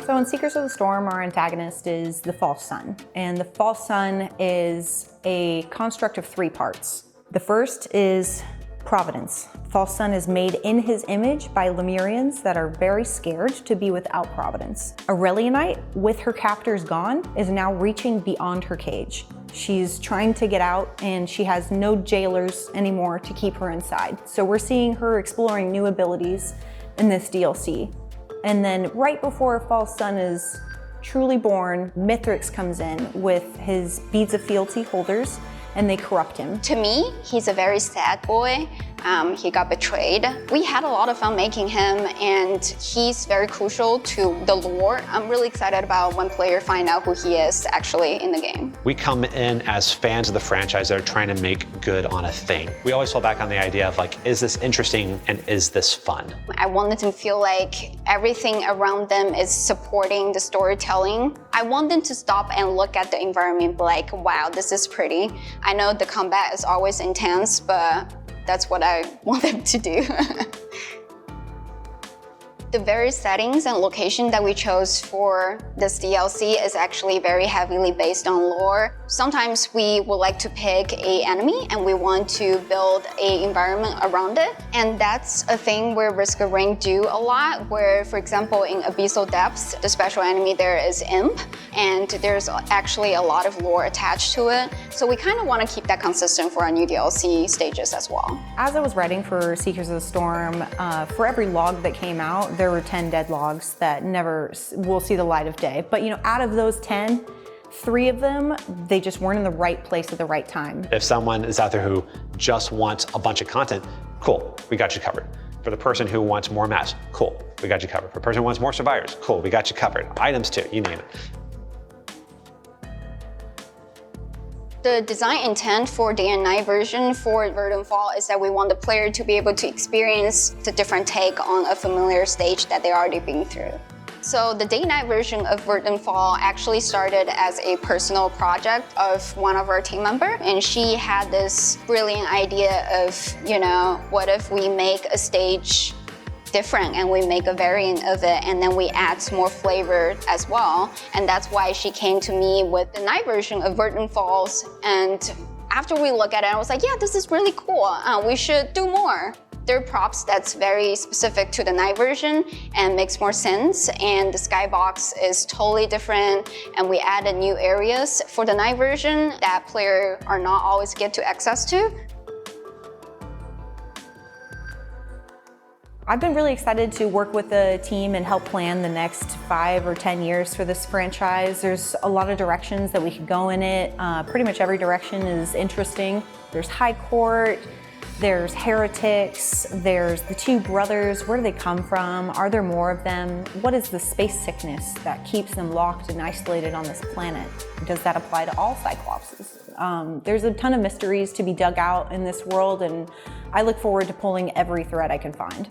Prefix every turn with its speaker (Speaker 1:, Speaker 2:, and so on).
Speaker 1: So in Seekers of the Storm, our antagonist is the False Sun. And the False Sun is a construct of 3 parts. The first is Providence. False Sun is made in his image by Lemurians that are very scared to be without Providence. Aurelianite, with her captors gone, is now reaching beyond her cage. She's trying to get out and she has no jailers anymore to keep her inside. So we're seeing her exploring new abilities in this DLC. And then right before False Sun is truly born, Mithrix comes in with his Beads of Fealty holders and they corrupt him.
Speaker 2: To me, he's a very sad boy. He got betrayed. We had a lot of fun making him, and he's very crucial to the lore. I'm really excited about when players find out who he is actually in the game.
Speaker 3: We come in as fans of the franchise that are trying to make good on a thing. We always fall back on the idea of like, is this interesting and is this fun?
Speaker 2: I wanted to feel like everything around them is supporting the storytelling. I want them to stop and look at the environment and be like, wow, this is pretty. I know the combat is always intense, but that's what I want them to do. The various settings and location that we chose for this DLC is actually very heavily based on lore. Sometimes we would like to pick an enemy and we want to build an environment around it. And that's a thing where Risk of Rain do a lot, where, for example, in Abyssal Depths, the special enemy there is Imp, and there's actually a lot of lore attached to it. So we kind of want to keep that consistent for our new DLC stages as well.
Speaker 1: As I was writing for Seekers of the Storm, for every log that came out, there were 10 dead logs that never will see the light of day. But you know, out of those 10, 3 of them, they just weren't in the right place at the right time.
Speaker 3: If someone is out there who just wants a bunch of content, cool, we got you covered. For the person who wants more maps, cool, we got you covered. For the person who wants more survivors, cool, we got you covered. Items too, you name it.
Speaker 2: The design intent for Day and Night version for Verdant Fall is that we want the player to be able to experience the different take on a familiar stage that they're already been through. So the Day-Night version of Verdant Fall actually started as a personal project of one of our team members, and she had this brilliant idea of, you know, what if we make a stage different and we make a variant of it and then we add some more flavor as well. And that's why she came to me with the night version of Verdant Falls. And after we look at it, I was like, yeah, this is really cool. We should do more. There are props that's very specific to the night version and makes more sense. And the skybox is totally different. And we added new areas for the night version that players are not always get to access to.
Speaker 1: I've been really excited to work with the team and help plan the next 5 or 10 years for this franchise. There's a lot of directions that we could go in it. Pretty much every direction is interesting. There's High Court, there's heretics, there's the 2 brothers. Where do they come from? Are there more of them? What is the space sickness that keeps them locked and isolated on this planet? Does that apply to all Cyclopses? There's a ton of mysteries to be dug out in this world, and I look forward to pulling every thread I can find.